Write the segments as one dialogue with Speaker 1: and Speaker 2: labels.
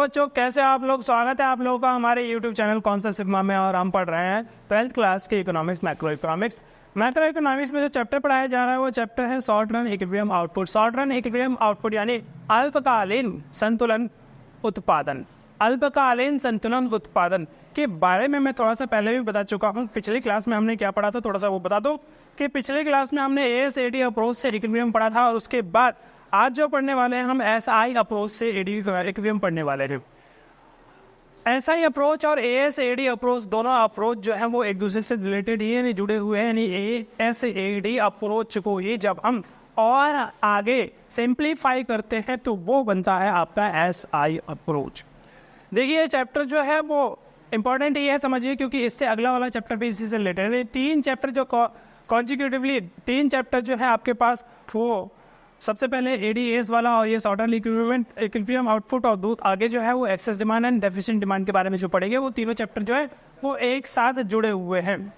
Speaker 1: बच्चों, कैसे आप लोग? स्वागत है आप लोगों का हमारे YouTube चैनल कौन सा सिग्मा में। और हम पढ़ रहे हैं 12th क्लास के economics, macro economics. Macro economics में जो चैप्टर पढ़ाया जा रहा है वो चैप्टर है short run equilibrium output. Short run equilibrium output यानी अल्पकालीन संतुलन उत्पादन। अल्पकालीन संतुलन उत्पादन के बारे में मैं थोड़ा सा पहले भी बता चुका हूँ। पिछली क्लास में हमने क्या पढ़ा था, थोड़ा सा वो बता दो कि पिछली क्लास में हमने ASAD अप्रोच से इक्विलिब्रियम पढ़ा था, और उसके बाद आज जो पढ़ने वाले हैं हम SI अप्रोच से इक्विलिब्रियम पढ़ने वाले हैं। SI अप्रोच और ASAD अप्रोच दोनों अप्रोच जो है वो एक दूसरे से रिलेटेड ही यानी जुड़े हुए हैं। यानी ASAD अप्रोच को ही जब हम और आगे सिंप्लीफाई करते हैं तो वो बनता है आपका SI अप्रोच। देखिए चैप्टर जो है वो इम्पॉर्टेंट ये है, समझिए, क्योंकि इससे अगला वाला चैप्टर भी इसी से रिलेटेड है। तीन चैप्टर जो कॉन्जिक्यूटिवली तीन चैप्टर जो है आपके पास, वो सबसे पहले ADAS वाला और ये शॉर्ट रन इक्विलिब्रियम आउटपुट, और आगे जो है वो excess demand and deficient demand के बारे में जो पढ़ेंगे, वो तीनों चैप्टर जो है वो एक साथ जुड़े हुए हैं।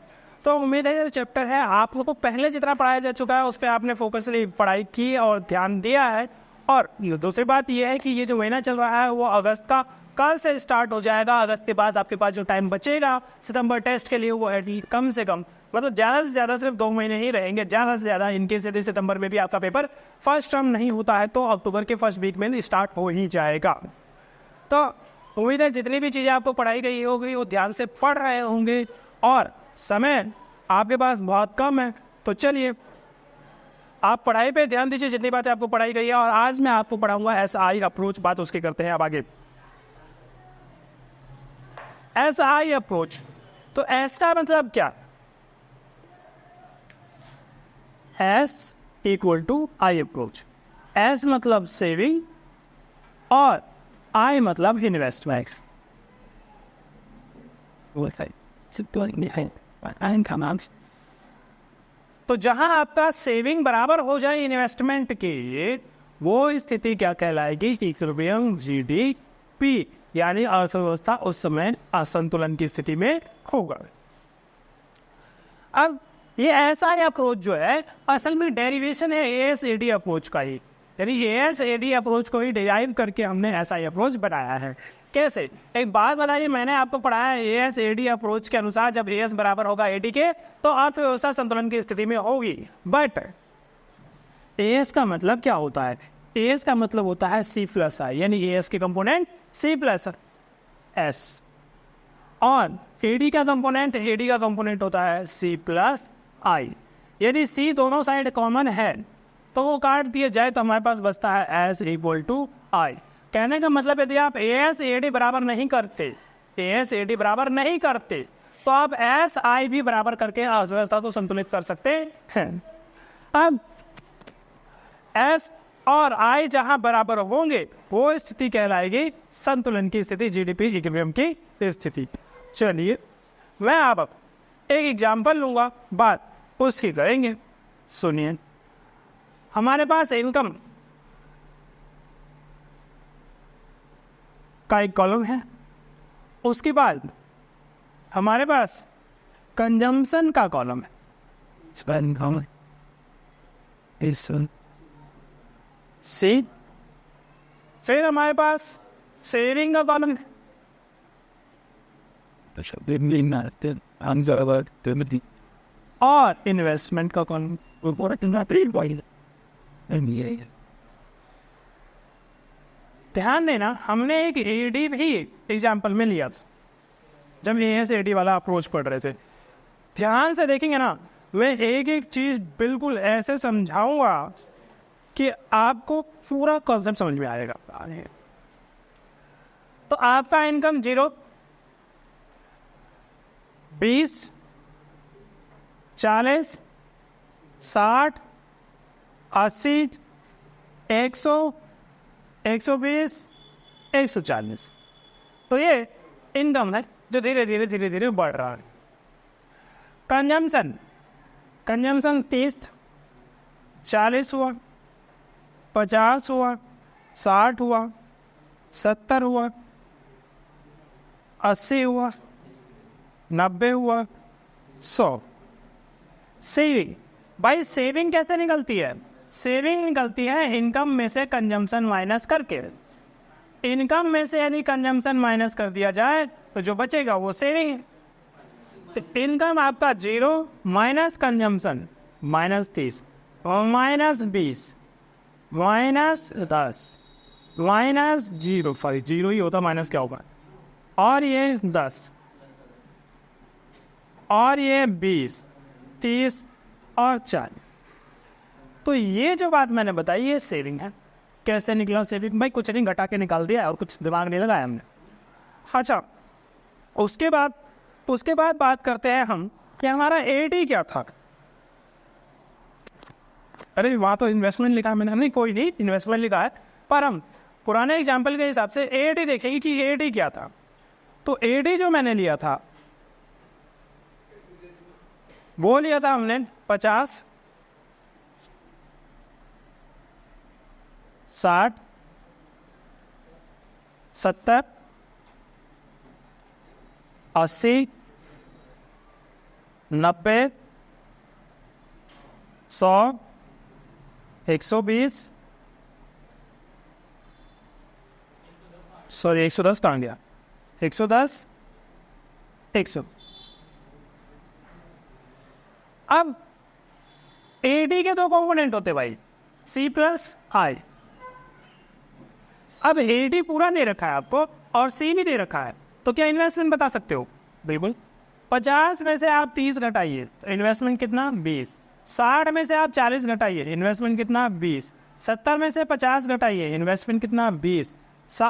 Speaker 1: तो उम्मीद है ये चैप्टर है आप लोगों को पहले जितना पढ़ाया जा चुका है उस पर आपने फोकसली पढ़ाई की और ध्यान दिया है। और दूसरी बात यह है कि ये जो महीना चल रहा है वो अगस्त का कल से स्टार्ट हो जाएगा। अगस्त के बाद आपके पास जो टाइम बचेगा सितंबर टेस्ट के लिए वो कम से कम मतलब ज़्यादा से ज़्यादा सिर्फ 2 महीने ही रहेंगे। ज़्यादा से ज़्यादा इनकेस यदि सितंबर में भी आपका पेपर फर्स्ट टर्म नहीं होता है तो अक्टूबर के फर्स्ट वीक में स्टार्ट हो ही जाएगा। तो उम्मीद है जितनी भी चीज़ें आपको पढ़ाई गई होगी वो ध्यान से पढ़ रहे होंगे, और समय आपके पास बहुत कम है। तो चलिए आप पढ़ाई पे ध्यान दीजिए जितनी बातें आपको पढ़ाई गई है। और आज मैं आपको पढ़ाऊँगा SI अप्रोच। बात उसकी करते हैं अब आगे। SI अप्रोच, तो S का मतलब क्या? S equal to I approach. S मतलब सेविंग और I मतलब इन्वेस्टमेंट। तो जहां आपका सेविंग बराबर हो जाए इन्वेस्टमेंट के, वो स्थिति क्या कहलाएगी? इक्विलिब्रियम GDP, यानी अर्थव्यवस्था उस समय असंतुलन की स्थिति में होगा। अब ये SI अप्रोच जो है असल में डेरिवेशन है ASAD अप्रोच का ही, यानी ASAD अप्रोच को ही डिराइव करके हमने SI अप्रोच बनाया है। कैसे? एक बात बताइए, मैंने आपको पढ़ाया है ASAD अप्रोच के अनुसार जब AS बराबर होगा AD के तो अर्थव्यवस्था संतुलन की स्थिति में होगी। बट AS का मतलब क्या होता है? AS का मतलब होता है C+I, यानी AS के कंपोनेंट C+S, और AD का कंपोनेंट होता है C+I। यदि C दोनों साइड कॉमन है तो वो काट दिया जाए तो हमारे पास बचता है S इक्वल टू I। कहने का मतलब यदि आप ASAD बराबर नहीं करते तो आप SI भी बराबर करके अर्थव्यवस्था को संतुलित कर सकते हैं। अब S और I जहां बराबर होंगे वो स्थिति कहलाएगी संतुलन की स्थिति, GDP इक्विलिब्रियम की स्थिति। चलिए मैं अब एक एग्जाम्पल लूंगा, बात उसकी करेंगे। सुनिए, हमारे पास इनकम का एक कॉलम है, उसके बाद हमारे पास कंजम्पशन का कॉलम है, फिर हमारे पास सेविंग का कॉलम है, और इन्वेस्टमेंट का कॉलम। ध्यान देना, हमने एक AD भी एग्जाम्पल में लिया जब ASAD वाला अप्रोच पढ़ रहे थे। ध्यान से देखेंगे ना, मैं एक एक चीज बिल्कुल ऐसे समझाऊंगा कि आपको पूरा कॉन्सेप्ट समझ में आएगा। तो आपका इनकम 0, 20, 40, 60, 80, 100, 120, 140। तो ये इनकम है जो धीरे धीरे बढ़ रहा है। कंजम्पशन 30, 40 हुआ, 50 हुआ, 60 हुआ, 70 हुआ, 80 हुआ, 90 हुआ, 100। सेविंग, भाई सेविंग कैसे निकलती है? सेविंग निकलती है इनकम में से कंजम्पशन माइनस करके। इनकम में से यदि कंजम्पशन माइनस कर दिया जाए तो जो बचेगा वो सेविंग है। तो इनकम आपका 0 माइनस कंजम्पशन -30 -20 -10 -0, सॉरी 0 ही होता, माइनस क्या होगा, और ये 10 और ये 20 30 और 40। तो ये जो बात मैंने बताई ये सेविंग है। कैसे निकला सेविंग? भाई कुछ नहीं, घटा के निकाल दिया और कुछ दिमाग नहीं लगाया हमने। अच्छा, उसके बाद बात करते हैं हम कि हमारा एडी क्या था। अरे वहाँ तो इन्वेस्टमेंट लिखा है मैंने, नहीं कोई नहीं, इन्वेस्टमेंट लिखा है, पर हम पुराने एग्जाम्पल के हिसाब से एडी देखेंगे कि एडी क्या था। तो एडी जो मैंने लिया था वो लिया था हमने 50 60 70 80 90 100 120, सॉरी 110 कहाँ गया, 110 100। अब एडी के दो कंपोनेंट होते भाई, सी प्लस आई। अब एडी पूरा दे रखा है आपको और सी भी दे रखा है, तो क्या इन्वेस्टमेंट बता सकते हो? बिल्कुल। 50 में से आप 30 घटाइए, इन्वेस्टमेंट कितना? 20। 60 में से आप 40 घटाइए, इन्वेस्टमेंट कितना? 20। 70 में से 50 घटाइए, इन्वेस्टमेंट कितना? 20।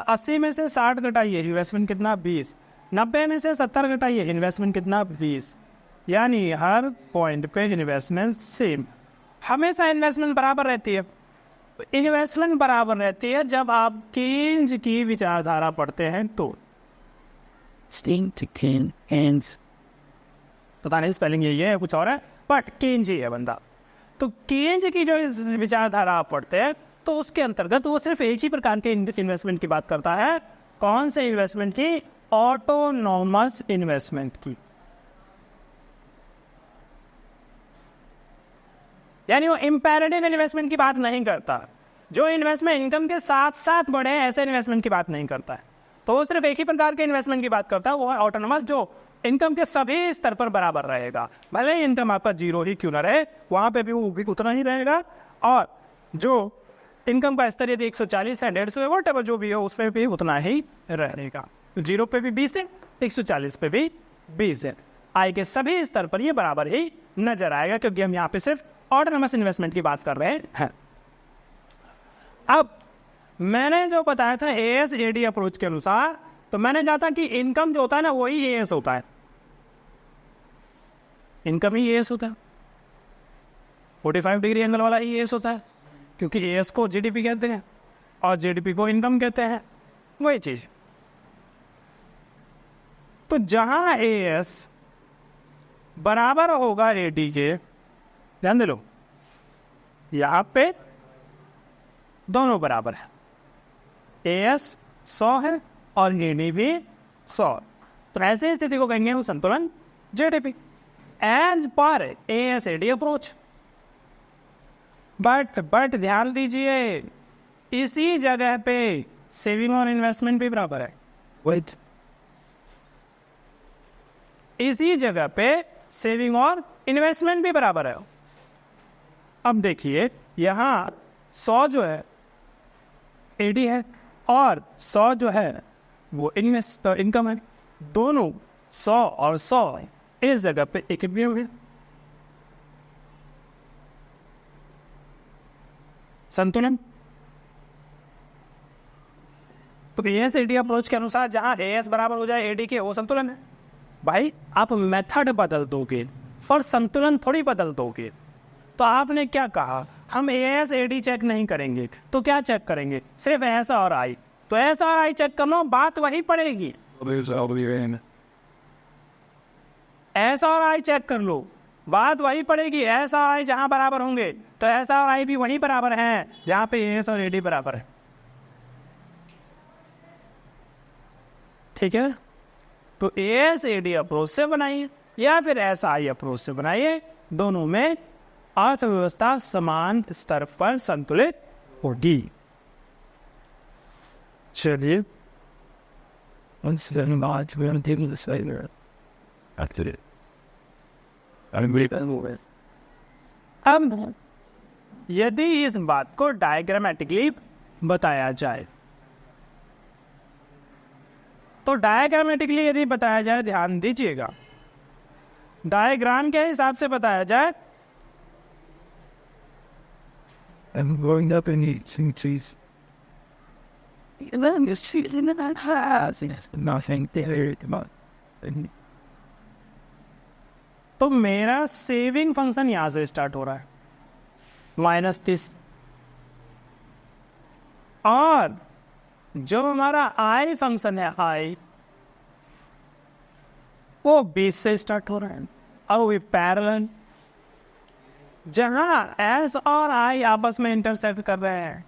Speaker 1: 80 में से 60 घटाइए, इन्वेस्टमेंट कितना? 20। 90 में से 70 घटाइए, इन्वेस्टमेंट कितना? 20। यानी हर पॉइंट पे इन्वेस्टमेंट सेम, हमेशा इन्वेस्टमेंट बराबर रहती है। इन्वेस्टमेंट बराबर रहती है जब आप केन्स की विचारधारा पढ़ते हैं तो। पता नहीं स्पेलिंग यही है कुछ और है, बट केन्स ही है बंदा। तो केन्स की जो विचारधारा आप पढ़ते हैं तो उसके अंतर्गत वो सिर्फ एक ही प्रकार के इन्वेस्टमेंट की बात करता है। कौन से इन्वेस्टमेंट की? ऑटोनॉमस इन्वेस्टमेंट की। यानी वो इम्पेरेटिव इन्वेस्टमेंट की बात नहीं करता, जो इन्वेस्टमेंट इनकम के साथ साथ बढ़े ऐसे इन्वेस्टमेंट की बात नहीं करता है। तो वो सिर्फ एक ही प्रकार के इन्वेस्टमेंट की बात करता है, वो है ऑटोनॉमस, जो इनकम के सभी स्तर पर बराबर रहेगा। भले ही इनकम आपका 0 ही क्यों ना रहे, वहाँ पे भी वो भी उतना ही रहेगा। और जो इनकम का स्तर यदि 140 है, 150 है, वॉट एवर जो भी हो उसमें भी उतना ही रहेगा। 0 पे भी 20 है, 140 पे भी 20 है। आय के सभी स्तर पर ये बराबर ही नजर आएगा, क्योंकि हम यहाँ पे सिर्फ ऑटोनॉमस इन्वेस्टमेंट की बात कर रहे हैं। अब मैंने जो बताया था AS/AD अप्रोच के अनुसार, तो मैंने कहा था कि इनकम जो होता है ना वही AS होता है, इनकम ही AS होता है। 45 डिग्री एंगल वाला ही AS होता है, क्योंकि AS को GDP कहते हैं और GDP को इनकम कहते हैं, वही चीज। तो जहां AS बराबर होगा AD के, ध्यान दे लो, यहां पे दोनों बराबर है, AS 100 है और AD भी 100। तो ऐसे स्थिति को कहेंगे हम संतुलन GDP as per AS/AD approach. But ध्यान दीजिए, इसी जगह पे सेविंग और इन्वेस्टमेंट भी बराबर है। वेट, इसी जगह पे सेविंग और इन्वेस्टमेंट भी बराबर है। अब देखिए यहां 100 जो है AD है और 100 जो है वो इनकम है। दोनों 100 और 100 इस जगह पे इक्विलिब्रियम हो गया, संतुलन। तो AS/AD अप्रोच के अनुसार जहां AS बराबर हो जाए AD के, वो संतुलन है। भाई आप मेथड बदल दोगे पर संतुलन थोड़ी बदल दोगे। तो आपने क्या कहा, हम AS/AD चेक नहीं करेंगे, तो क्या चेक करेंगे? सिर्फ AS और I। तो AS और I चेक कर लो, बात वही पड़ेगी। AS और I चेक कर लो, बात वही पड़ेगी। AS और I जहां बराबर होंगे तो AS और I भी वहीं बराबर हैं जहां पे AS और AD बराबर है। ठीक है, तो AS/AD अप्रोच से बनाइए या फिर SI अप्रोच से बनाइए, दोनों में अर्थव्यवस्था समान स्तर पर संतुलित होगी। चलिए अब यदि इस बात को डायग्रामेटिकली बताया जाए, तो डायग्रामेटिकली यदि बताया जाए, ध्यान दीजिएगा, डायग्राम के हिसाब से बताया जाए,
Speaker 2: I'm growing up in eating cheese. And then the season of that has nothing there about.
Speaker 1: तो मेरा सेविंग फंक्शन यहां से स्टार्ट हो रहा है -30, और जो हमारा आई फंक्शन है आई, वो 20 से स्टार्ट हो रहा है। और वे पैरेलल, जहां एस और आई आपस में इंटरसेक्ट कर रहे हैं,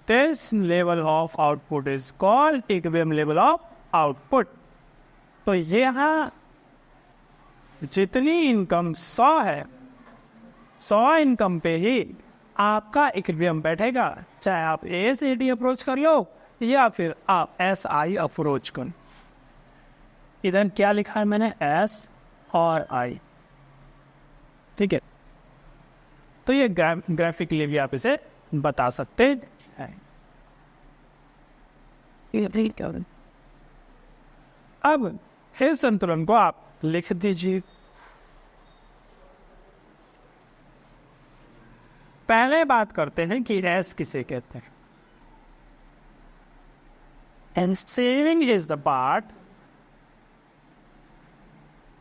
Speaker 1: this level of output is called equilibrium level of output. तो यहां जितनी इनकम 100 है, 100 इनकम पे ही आपका इक्विलिब्रियम बैठेगा, चाहे आप ए से डी अप्रोच कर लो या फिर आप एस आई अप्रोच कर। इधर क्या लिखा है मैंने, एस और आई, ठीक है। तो ये ग्राफिकली भी आप इसे बता सकते हैं। अब इस संतुलन को आप लिख दीजिए। पहले बात करते हैं कि एस किसे कहते हैं। And saving is the part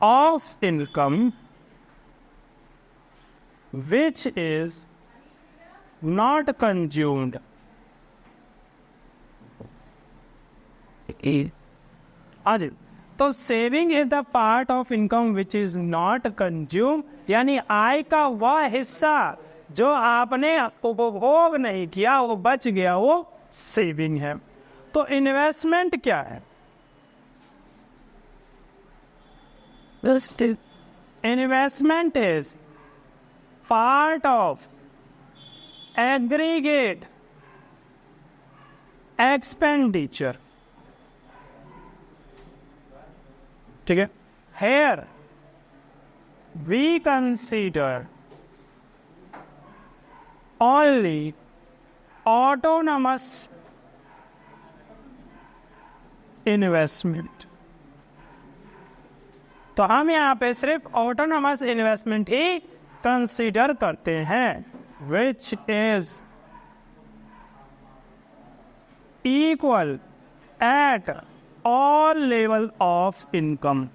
Speaker 1: of income which is not consumed. आज तो saving is the part of income which is not consume, यानी आय का वह हिस्सा जो आपने उपभोग नहीं किया, वो बच गया, वो सेविंग है। तो इन्वेस्टमेंट क्या है? Investment is part of aggregate expenditure, ठीक है। Here we consider only autonomous investment। तो हम यहाँ पे सिर्फ ऑटोनमस इन्वेस्टमेंट ही कंसीडर करते हैं, which is equal at all level of income,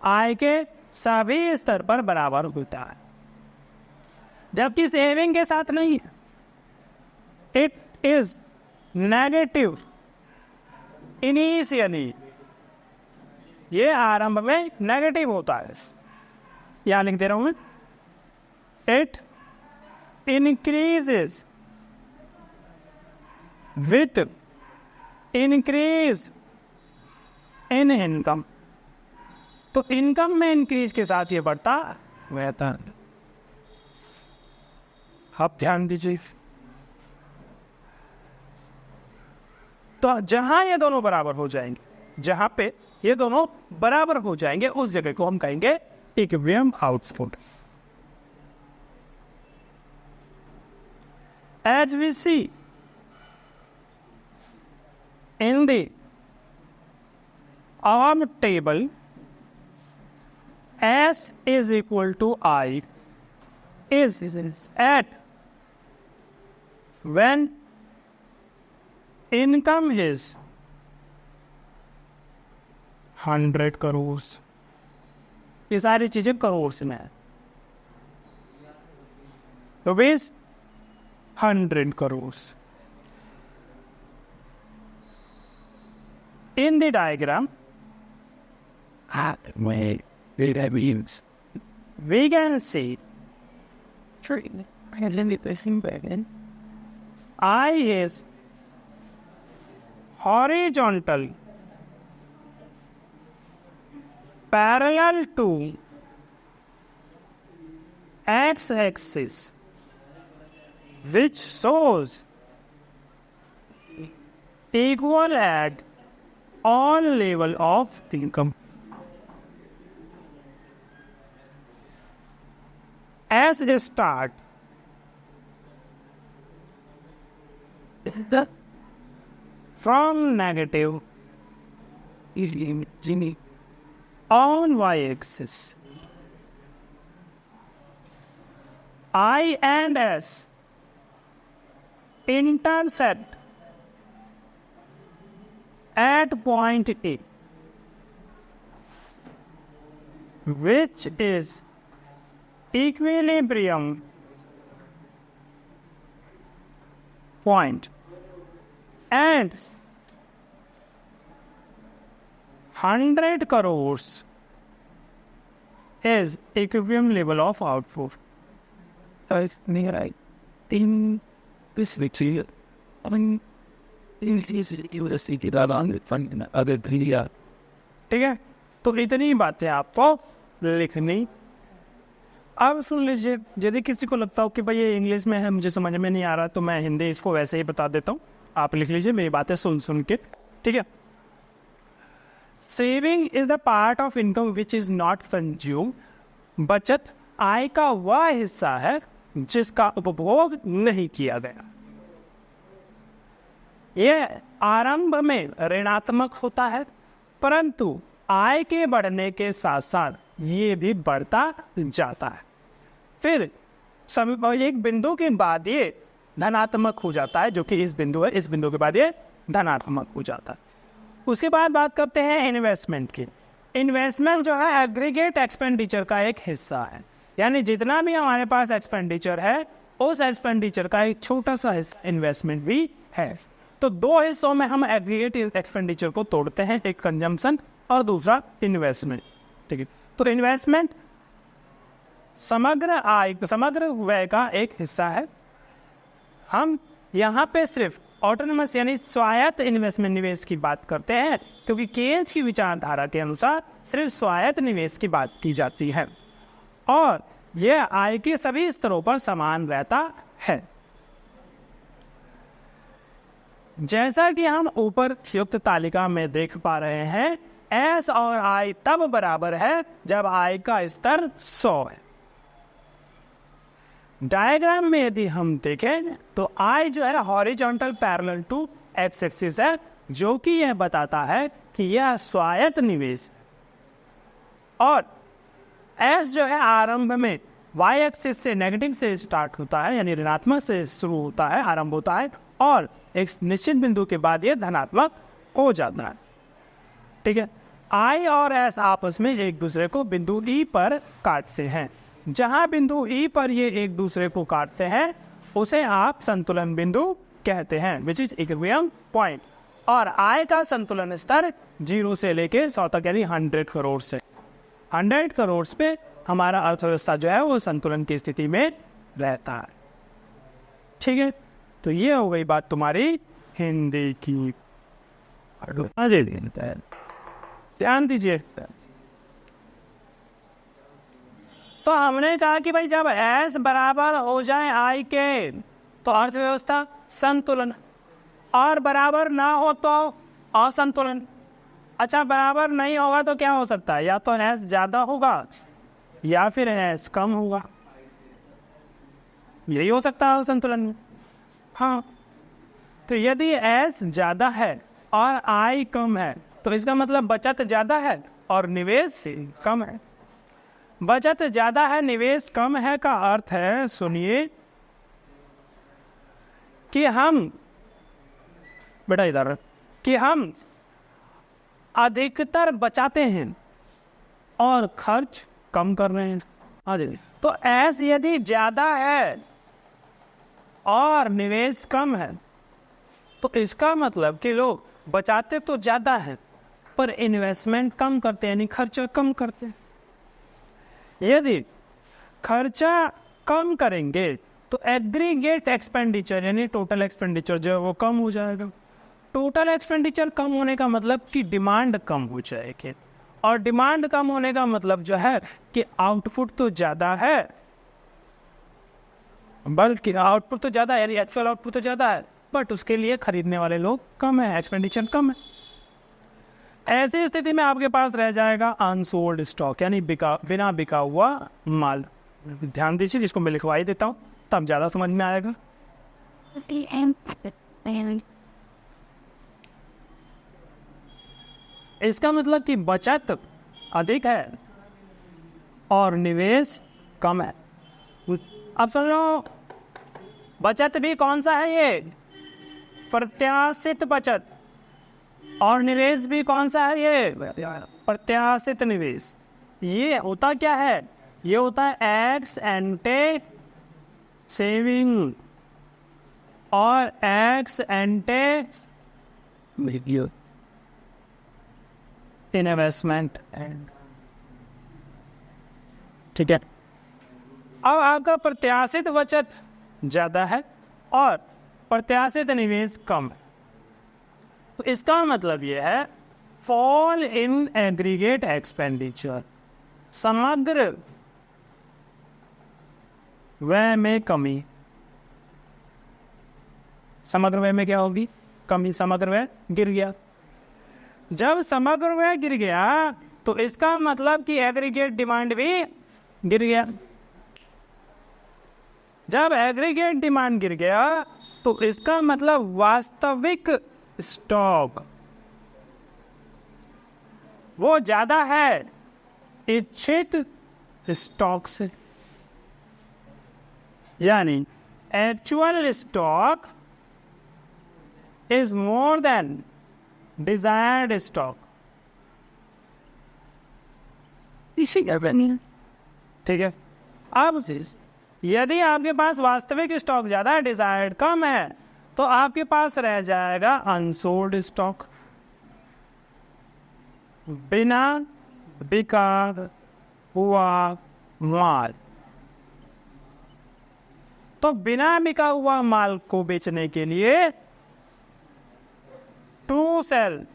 Speaker 1: आय के सभी स्तर पर बराबर होता है, जबकि सेविंग के साथ नहीं है। इट इज नेगेटिव इनिशियली, ये आरंभ में नेगेटिव होता है। यहां लिख दे रहा हूं मैं, it increases with increase in income. तो इनकम में इंक्रीज के साथ ये बढ़ता रहता है। आप ध्यान दीजिए, तो जहां ये दोनों बराबर हो जाएंगे, जहां पे ये दोनों बराबर हो जाएंगे, उस जगह को हम कहेंगे equilibrium output. As we see in the above table, S is equal to I is at when income is 100 crores। ये सारी चीजें करोड़ में है, तो base 100 crores। In the diagram, we can see I is horizontal parallel to x-axis, which shows equal at all level of the income. As a start, from negative on y-axis, I and S intersect at point A, which is equilibrium point, and 100 crores is equilibrium level of output.
Speaker 2: I think this material, I mean, अगर
Speaker 1: ठीक है, तो इतनी बातें आपको लिखनी। अब सुन लीजिए, यदि किसी को लगता हो कि भाई ये इंग्लिश में है, मुझे समझ में नहीं आ रहा, तो मैं हिंदी इसको वैसे ही बता देता हूँ, आप लिख लीजिए मेरी बातें सुन सुन के, ठीक है। Saving is the part of income which is not consume. बचत आय का वह हिस्सा है जिसका उपभोग नहीं किया गया। यह आरंभ में ऋणात्मक होता है, परंतु आय के बढ़ने के साथ साथ ये भी बढ़ता जाता है। फिर एक बिंदु के बाद ये धनात्मक हो जाता है, जो कि इस बिंदु है, इस बिंदु के बाद ये धनात्मक हो जाता है। उसके बाद बात करते हैं इन्वेस्टमेंट की। इन्वेस्टमेंट जो है एग्रीगेट एक्सपेंडिचर का एक हिस्सा है, यानी जितना भी हमारे पास एक्सपेंडिचर है उस एक्सपेंडिचर का एक छोटा सा हिस्सा इन्वेस्टमेंट भी है। तो दो हिस्सों में हम एग्रीगेट एक्सपेंडिचर को तोड़ते हैं, एक कंजम्पशन और दूसरा इन्वेस्टमेंट, ठीक है। तो इन्वेस्टमेंट समग्र आय, समग्र व्यय का एक हिस्सा है। हम यहाँ पे सिर्फ ऑटोनमस यानी स्वायत्त इन्वेस्टमेंट निवेश की बात करते हैं, क्योंकि केन्स की विचारधारा के अनुसार सिर्फ स्वायत्त निवेश की बात की जाती है और यह आय के सभी स्तरों पर समान रहता है। जैसा कि हम ऊपर युक्त तालिका में देख पा रहे हैं, एस और आई तब बराबर है जब आय का स्तर 100 है। डायग्राम में यदि हम देखें तो आई जो है horizontal parallel to X axis है, जो कि यह बताता है कि यह स्वायत्त निवेश, और एस जो है आरंभ में वाई एक्सिस से नेगेटिव से स्टार्ट होता है, यानी ऋणात्मक से शुरू होता है, आरंभ होता है, और एक निश्चित बिंदु के बाद यह धनात्मक हो जाता है, ठीक है। आई और एस आपस में एक दूसरे को बिंदु ई पर काटते हैं। जहां बिंदु ई पर ये एक दूसरे को काटते हैं उसे आप संतुलन बिंदु कहते हैं, विच इज इक्विलिब्रियम पॉइंट। और आय का संतुलन स्तर 0 से लेके 100 तक, यानी 100 करोड़ से 100 करोड़ पे हमारा अर्थव्यवस्था जो है वो संतुलन की स्थिति में रहता है, ठीक है। तो ये हो गई बात तुम्हारी हिंदी की। ध्यान दीजिए, तो हमने कहा कि भाई जब एस बराबर हो जाए आई के तो अर्थव्यवस्था संतुलन, और बराबर ना हो तो असंतुलन। अच्छा, बराबर नहीं होगा तो क्या हो सकता है, या तो एस ज़्यादा होगा या फिर एस कम होगा, यही हो सकता है संतुलन में। हाँ, तो यदि एस ज़्यादा है और आई कम है तो इसका मतलब बचत ज़्यादा है और निवेश कम है। बचत ज़्यादा है निवेश कम है का अर्थ है, सुनिए, कि हम बेटा इधर, कि हम अधिकतर बचाते हैं और खर्च कम कर रहे हैं। हाँ जी, तो एस यदि ज़्यादा है और निवेश कम है तो इसका मतलब कि लोग बचाते तो ज़्यादा हैं पर इन्वेस्टमेंट कम करते हैं, यानी खर्चा कम करते हैं। यदि खर्चा कम करेंगे तो एग्रीगेट एक्सपेंडिचर यानी टोटल एक्सपेंडिचर जो है वो कम हो जाएगा। टोटल एक्सपेंडिचर कम होने का मतलब कि डिमांड कम हो जाएगी, और डिमांड कम होने का मतलब जो है कि आउटपुट तो ज़्यादा है, बल्कि आउटपुट तो ज़्यादा है, यानी एक्चुअल आउटपुट तो ज़्यादा है, बट उसके लिए खरीदने वाले लोग कम है, एक्सपेंडिचर कम है। ऐसी स्थिति में आपके पास रह जाएगा अनसोल्ड स्टॉक, यानी बिना बिका हुआ माल। ध्यान दीजिए, इसको मैं लिखवा ही देता हूँ तब ज़्यादा समझ में आएगा। इसका मतलब कि बचत अधिक है और निवेश कम है। अब सुनो, बचत भी कौन सा है? ये प्रत्याशित बचत, और निवेश भी कौन सा है? ये प्रत्याशित निवेश। ये होता क्या है? ये होता है एक्स एंटे सेविंग और एक्स एंटे इन्वेस्टमेंट। ठीक है, अब आपका प्रत्याशित बचत ज़्यादा है और प्रत्याशित निवेश कम है, तो इसका मतलब ये है फॉल इन एग्रीगेट एक्सपेंडिचर, समग्र व्यय में कमी। समग्र व्यय में क्या होगी? कमी। समग्र व्यय गिर गया। जब समग्र व्यय गिर गया तो इसका मतलब कि एग्रीगेट डिमांड भी गिर गया। जब एग्रीगेट डिमांड गिर गया तो इसका मतलब वास्तविक स्टॉक वो ज्यादा है इच्छित स्टॉक से, यानी actual stock is more than desired stock. ठीक है, अब यदि आपके पास वास्तविक स्टॉक ज्यादा है, डिजायर्ड कम है, तो आपके पास रह जाएगा अनसोल्ड स्टॉक, बिना बिका हुआ माल। तो बिना बिका हुआ माल को बेचने के लिए to sell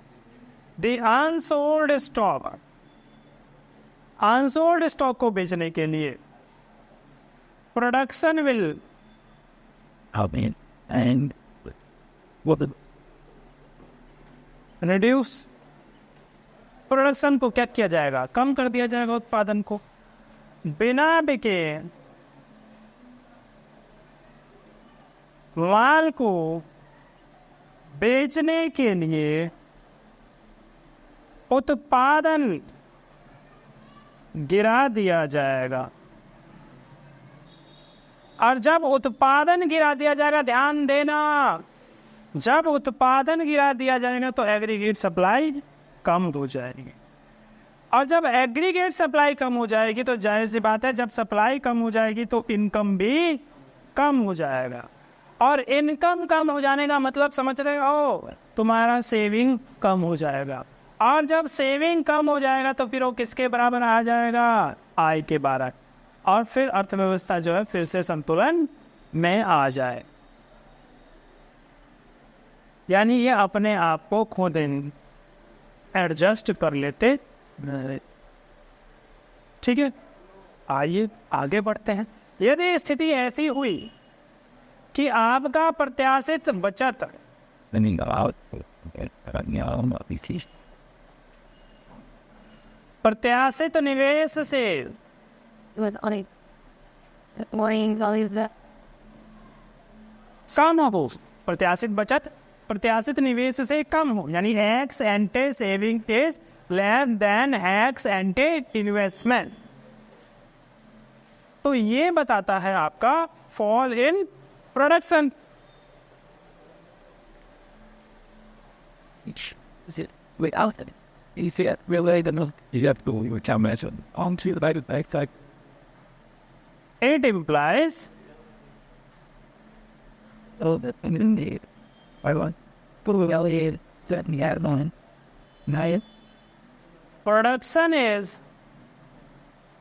Speaker 1: the unsold stock, unsold stock को बेचने के लिए production will
Speaker 2: and what
Speaker 1: reduce. Production को क्या किया जाएगा? कम कर दिया जाएगा उत्पादन को। बिना बिके माल को बेचने के लिए उत्पादन गिरा दिया जाएगा, और जब उत्पादन गिरा दिया जाएगा, ध्यान देना, जब उत्पादन गिरा दिया जाएगा तो एग्रीगेट सप्लाई कम हो जाएगी, और जब एग्रीगेट सप्लाई कम हो जाएगी तो जाहिर सी बात है, जब सप्लाई कम हो जाएगी तो इनकम भी कम हो जाएगा, और इनकम कम हो जाने का मतलब समझ रहे हो, तुम्हारा सेविंग कम हो जाएगा, और जब सेविंग कम हो जाएगा तो फिर वो किसके बराबर आ जाएगा? आय के बराबर, और फिर अर्थव्यवस्था जो है फिर से संतुलन में आ जाए। यानी ये अपने आप को खुद एडजस्ट कर लेते। ठीक है, आइए आगे बढ़ते हैं। यदि स्थिति ऐसी हुई कि आपका प्रत्याशित बचत प्रत्याशित निवेश से कम हो, प्रत्याशित बचत प्रत्याशित निवेश से कम हो, यानी x एंटे saving is less than x एंटे investment, तो ये बताता है आपका fall in production.
Speaker 2: without it. If you really don't know, you have to your calculation onto the backside.
Speaker 1: It implies
Speaker 2: Oh, that indeed. I want to evaluate that we had on. Now,
Speaker 1: production is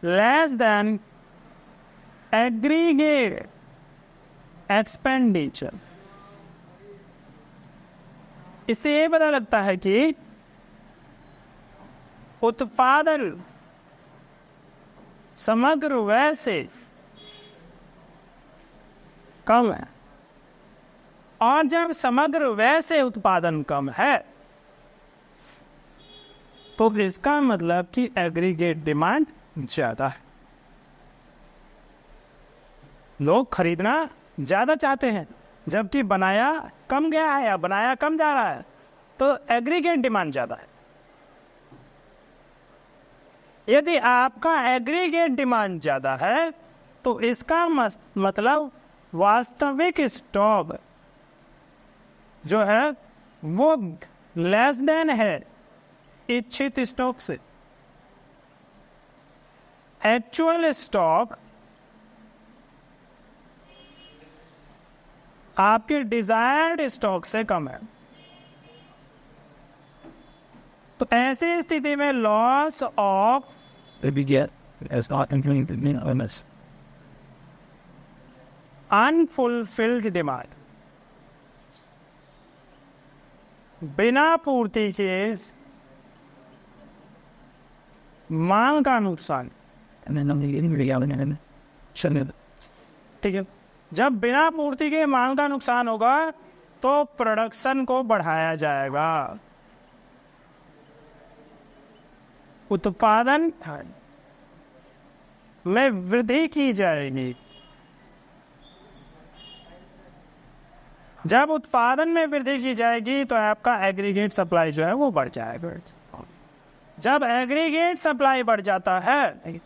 Speaker 1: less than aggregate expenditure। इससे ये पता लगता है कि उत्पादन समग्र व्यय से कम है, और जब समग्र व्यय से उत्पादन कम है तो इसका मतलब कि एग्रीगेट डिमांड ज़्यादा है, लोग खरीदना ज़्यादा चाहते हैं, जबकि बनाया कम गया है या बनाया कम जा रहा है, तो एग्रीगेट डिमांड ज़्यादा है। यदि आपका एग्रीगेट डिमांड ज़्यादा है तो इसका मतलब वास्तविक स्टॉक जो है वो लेस देन है इच्छित स्टॉक से। एक्चुअल स्टॉक आपके डिजायर्ड स्टॉक से कम है। तो ऐसी स्थिति में लॉस ऑफ अनफुलफिल्ड डिमांड, बिना पूर्ति के मांग का नुकसान। ठीक है, जब बिना पूर्ति के मांग का नुकसान होगा तो प्रोडक्शन को बढ़ाया जाएगा, उत्पादन में वृद्धि की जाएगी। जब उत्पादन में वृद्धि की जाएगी तो आपका एग्रीगेट सप्लाई जो है वो बढ़ जाएगा। जब एग्रीगेट सप्लाई बढ़ जाता है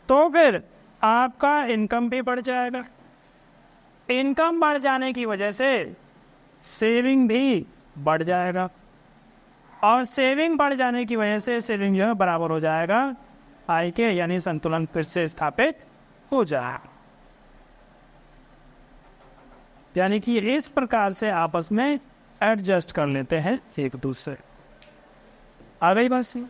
Speaker 1: तो फिर आपका इनकम भी बढ़ जाएगा। इनकम बढ़ जाने की वजह से सेविंग भी बढ़ जाएगा, और सेविंग बढ़ जाने की वजह से सेविंग जो है बराबर हो जाएगा आय के, यानी संतुलन फिर से स्थापित हो जाएगा। यानी कि इस प्रकार से आपस में एडजस्ट कर लेते हैं एक दूसरे। आ गई बात समझ?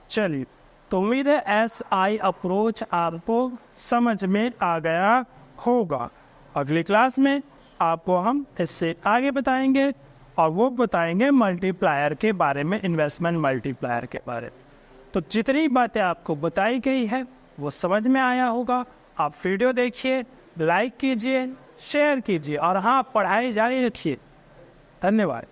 Speaker 1: चलिए, तो उम्मीद है SI अप्रोच आपको समझ में आ गया होगा। अगली क्लास में आपको हम इससे आगे बताएंगे, और वो बताएंगे मल्टीप्लायर के बारे में, इन्वेस्टमेंट मल्टीप्लायर के बारे में। तो जितनी बातें आपको बताई गई है वो समझ में आया होगा। आप वीडियो देखिए, लाइक कीजिए, शेयर कीजिए, और हाँ, पढ़ाई जारी रखिए। धन्यवाद।